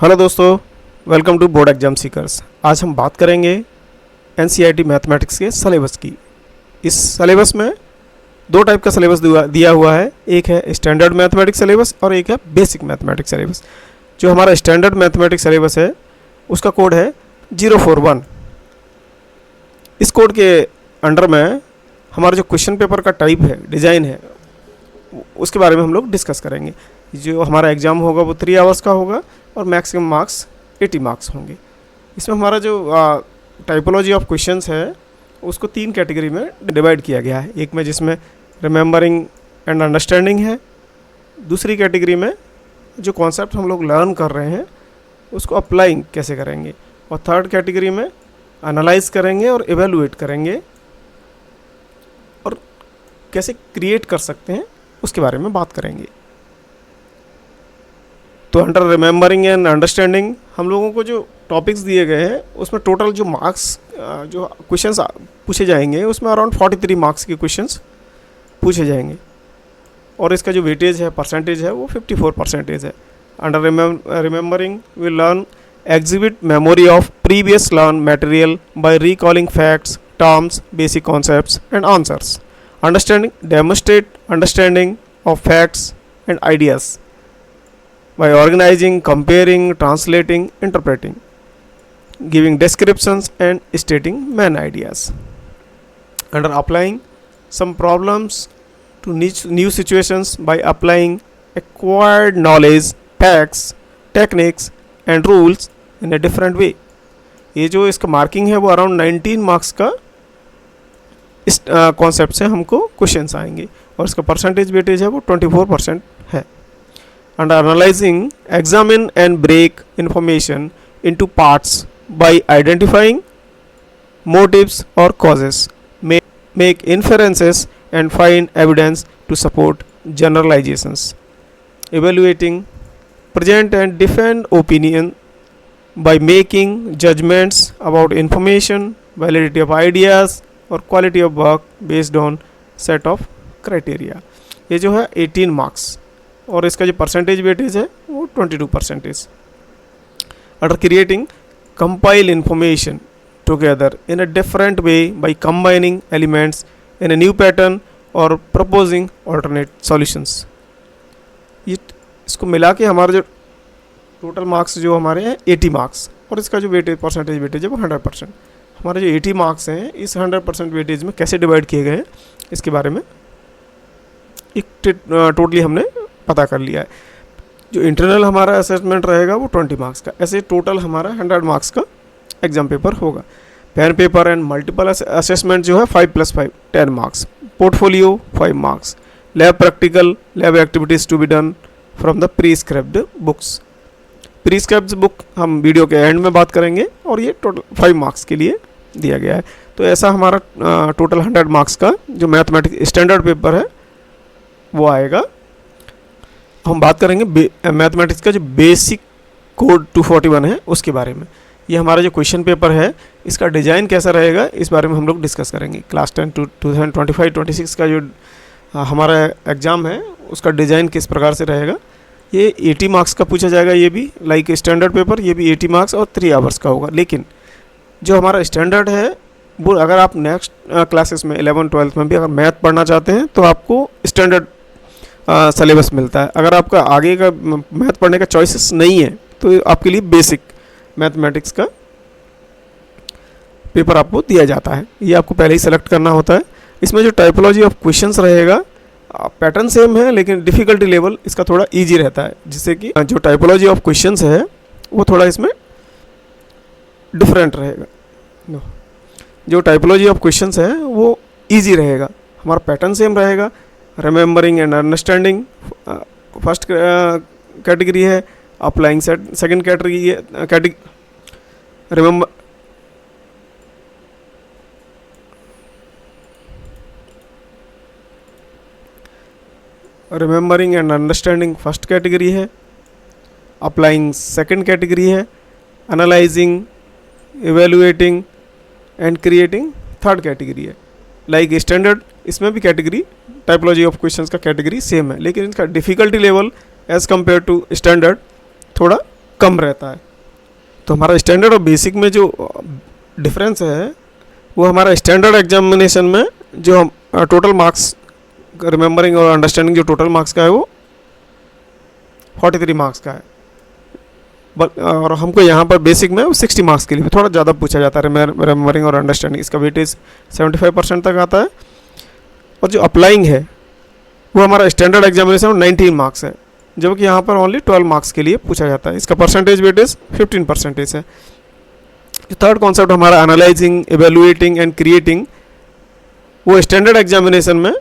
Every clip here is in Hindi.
हेलो दोस्तों, welcome to board exam seekers. आज हम बात करेंगे एनसीईआरटी मैथमेटिक्स के सिलेबस की। इस सिलेबस में दो टाइप का सिलेबस दिया हुआ है। एक है स्टैंडर्ड मैथमेटिक्स सिलेबस और एक है बेसिक मैथमेटिक्स सिलेबस। जो हमारा स्टैंडर्ड मैथमेटिक्स सिलेबस है उसका कोड है 041। इस कोड के अंडर में हमारा जो क्वेश्चन पेपर का टाइप है, डिज़ाइन है, उसके बारे में हम लोग डिस्कस करेंगे। जो हमारा एग्ज़ाम होगा वो 3 आवर्स का होगा और मैक्सिमम मार्क्स 80 मार्क्स होंगे। इसमें हमारा जो टाइपोलॉजी ऑफ क्वेश्चंस है उसको 3 कैटेगरी में डिवाइड किया गया है। एक में जिसमें रिमेंबरिंग एंड अंडरस्टैंडिंग है, दूसरी कैटेगरी में जो कॉन्सेप्ट हम लोग लर्न कर रहे हैं उसको अप्लाइंग कैसे करेंगे, और थर्ड कैटेगरी में एनालाइज करेंगे और एवेलुएट करेंगे और कैसे क्रिएट कर सकते हैं उसके बारे में बात करेंगे। तो अंडर रिमेंबरिंग एंड अंडरस्टैंडिंग हम लोगों को जो टॉपिक्स दिए गए हैं उसमें टोटल जो मार्क्स जो क्वेश्चंस पूछे जाएंगे उसमें अराउंड 43 मार्क्स के क्वेश्चंस पूछे जाएंगे और इसका जो वेटेज है, परसेंटेज है, वो 54% है। Under remembering we learn exhibit memory of previous learned material by recalling facts, terms, basic concepts and answers. Understanding demonstrate understanding of facts and ideas by organizing, comparing, translating, interpreting, giving descriptions and stating main ideas. Under applying some problems to new situations by applying acquired knowledge, facts, techniques and rules in a different way. ये जो इसका मार्किंग है वो अराउंड 19 मार्क्स का इस कॉन्सेप्ट से हमको क्वेश्चंस आएंगे और इसका परसेंटेज वेटेज है वो 24% है। Under analysing examine and break information into parts by identifying motives और causes, make inferences and find evidence to support generalisations, evaluating present and defend opinion by making judgments about information, validity of ideas or quality of work based on set of criteria। ये जो है 18 मार्क्स और इसका जो परसेंटेज वेटेज है वो 22%। Under creating compile information together in a different way by combining elements in a new pattern or proposing alternate solutions। ये इसको मिला के हमारा जो टोटल मार्क्स जो हमारे हैं 80 मार्क्स और इसका जो वेटेज परसेंटेज वेटेज है वो 100%। हमारे जो 80 मार्क्स हैं इस 100% वेटेज में कैसे डिवाइड किए गए हैं इसके बारे में एक टोटली हमने पता कर लिया है। जो इंटरनल हमारा असेसमेंट रहेगा वो 20 मार्क्स का। ऐसे टोटल हमारा 100 मार्क्स का एग्जाम पेपर होगा। Pen paper and multiple assessment जो है 5+5 10 marks. Portfolio 5 marks. Lab practical, lab activities to be done from the prescript books. Prescript book हम वीडियो के एंड में बात करेंगे और ये टोटल 5 मार्क्स के लिए दिया गया है। तो ऐसा हमारा टोटल 100 मार्क्स का जो मैथमेटिक्स स्टैंडर्ड पेपर है वो आएगा। हम बात करेंगे मैथमेटिक्स का जो बेसिक कोड 241 है उसके बारे में। ये हमारा जो क्वेश्चन पेपर है इसका डिज़ाइन कैसा रहेगा इस बारे में हम लोग डिस्कस करेंगे। क्लास 10 2025-26 का जो हमारा एग्ज़ाम है उसका डिज़ाइन किस प्रकार से रहेगा। ये 80 मार्क्स का पूछा जाएगा, ये भी लाइक स्टैंडर्ड पेपर, ये भी 80 मार्क्स और 3 आवर्स का होगा। लेकिन जो हमारा स्टैंडर्ड है वो अगर आप नेक्स्ट क्लासेस में 11-12 में भी अगर मैथ पढ़ना चाहते हैं तो आपको स्टैंडर्ड सिलेबस मिलता है। अगर आपका आगे का मैथ पढ़ने का चॉइसेस नहीं है तो आपके लिए बेसिक मैथमेटिक्स का पेपर आपको दिया जाता है। ये आपको पहले ही सेलेक्ट करना होता है। इसमें जो टाइपोलॉजी ऑफ क्वेश्चंस रहेगा पैटर्न सेम है लेकिन डिफ़िकल्टी लेवल इसका थोड़ा इजी रहता है, जिससे कि जो टाइपोलॉजी ऑफ क्वेश्चंस है वो थोड़ा इसमें डिफरेंट रहेगा। जो टाइपोलॉजी ऑफ क्वेश्चंस है वो इजी रहेगा, हमारा पैटर्न सेम रहेगा। Remembering and understanding first category है, अप्लाइंग सेकंड कैटेगरी है। Remembering and understanding first category है, अप्लाइंग सेकंड कैटेगरी है, analysing, evaluating and creating third category है। लाइक स्टैंडर्ड इसमें भी कैटेगरी टाइपोलॉजी ऑफ क्वेश्चंस का कैटेगरी सेम है लेकिन इसका difficulty level as compare to standard थोड़ा कम रहता है। तो हमारा स्टैंडर्ड और बेसिक में जो डिफरेंस है वो हमारा स्टैंडर्ड एग्जामिनेशन में जो हम टोटल मार्क्स रिमेंबरिंग और अंडरस्टैंडिंग जो टोटल मार्क्स का है वो 43 मार्क्स का है, और हमको यहाँ पर बेसिक में 60 मार्क्स के लिए थोड़ा ज़्यादा पूछा जाता है। रिमेंबरिंग और अंडरस्टैंडिंग इसका वेटेज 75% तक आता है, और जो अप्लाइंग है वो हमारा स्टैंडर्ड एग्जामिनेशन में 19 मार्क्स है, जबकि यहाँ पर ओनली 12 मार्क्स के लिए पूछा जाता है। इसका परसेंटेज वेटेज 15% है। जो थर्ड कॉन्सेप्ट हमारा एनालाइजिंग, एवेलुएटिंग एंड क्रिएटिंग, वो स्टैंडर्ड एग्जामिनेशन में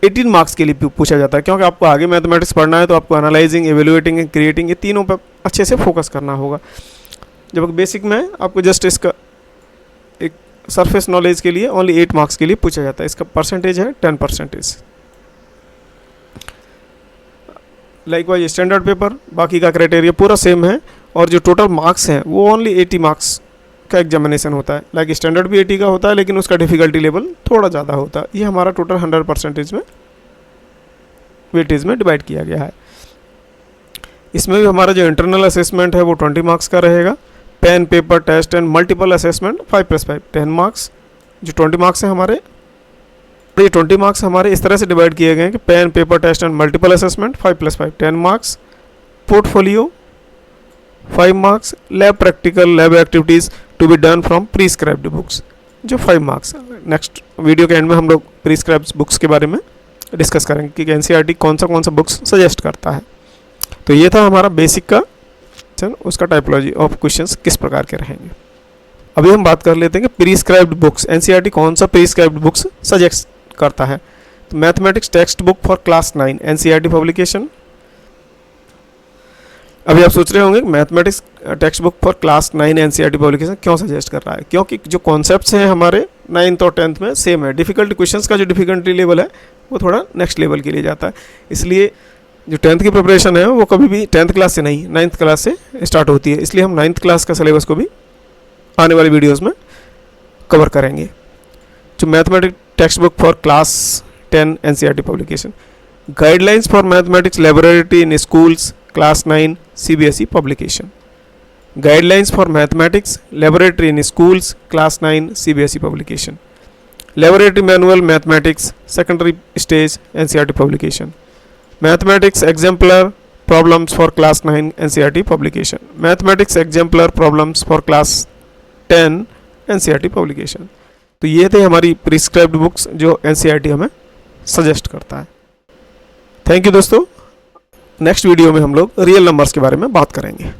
18 मार्क्स के लिए पूछा जाता है, क्योंकि आपको आगे मैथमेटिक्स पढ़ना है तो आपको एनालाइजिंग, एवेलुएटिंग एंड क्रिएटिंग ये तीनों पर अच्छे से फोकस करना होगा। जबकि बेसिक में आपको जस्ट इसका एक सरफेस नॉलेज के लिए ओनली 8 मार्क्स के लिए पूछा जाता है। इसका परसेंटेज है 10%। लाइकवाइज स्टैंडर्ड पेपर बाकी का क्राइटेरिया पूरा सेम है, और जो टोटल मार्क्स हैं वो ओनली 80 मार्क्स का एग्जामिनेशन होता है। लाइक स्टैंडर्ड भी 80 का होता है, लेकिन उसका डिफ़िकल्टी लेवल थोड़ा ज़्यादा होता है। ये हमारा टोटल 100% में वेटेज में डिवाइड किया गया है। इसमें भी हमारा जो इंटरनल असेसमेंट है वो 20 मार्क्स का रहेगा। Pen, paper, test and multiple assessment 5+5 10 marks. जो 20 मार्क्स हैं हमारे, ये 20 मार्क्स हमारे इस तरह से डिवाइड किए गए हैं कि pen, paper, test and multiple assessment 5+5 10 marks, portfolio 5 marks, lab practical, lab activities to be done from prescribed books जो 5 मार्क्स। नेक्स्ट वीडियो के एंड में हम लोग प्रीस्क्राइब्ड बुक्स के बारे में डिस्कस करेंगे कि एनसीईआरटी कौन सा बुक्स सजेस्ट करता है। तो ये था हमारा बेसिक का, उसका टाइपोलॉजी ऑफ क्वेश्चंस किस प्रकार के रहेंगे। अभी हम बात कर लेते हैं कि प्रीस्क्राइब्ड बुक्स, एनसीईआरटी कौन सा प्रीस्क्राइब्ड बुक्स सजेस्ट करता है। तो mathematics text book for class 9 NCERT publication. अभी आप सोच रहे होंगे mathematics text book for class 9 NCERT publication क्यों सजेस्ट कर रहा है, क्योंकि जो कॉन्सेप्ट्स हैं हमारे 9th और 10th में सेम है। डिफ़िकल्ट क्वेश्चंस का जो डिफ़िकल्टी लेवल है वो थोड़ा नेक्स्ट लेवल के लिए जाता है। इसलिए जो 10th की प्रिपरेशन है वो कभी भी 10th क्लास से नहीं 9th क्लास से स्टार्ट होती है। इसलिए हम 9th क्लास का सिलेबस को भी आने वाली वीडियोज़ में कवर करेंगे। जो mathematics text book for class 10 NCERT publication, guidelines for mathematics laboratory in schools class 9 CBSE publication. Guidelines for mathematics laboratory in schools class 9 CBSE publication. Laboratory manual mathematics secondary stage NCERT publication. Mathematics exemplar problems for class 9 NCERT publication. Mathematics exemplar problems for class 10 NCERT publication. तो ये थे हमारी प्रिस्क्राइब्ड बुक्स जो एनसीईआरटी हमें सजेस्ट करता है। थैंक यू दोस्तों। नेक्स्ट वीडियो में हम लोग रियल नंबर्स के बारे में बात करेंगे।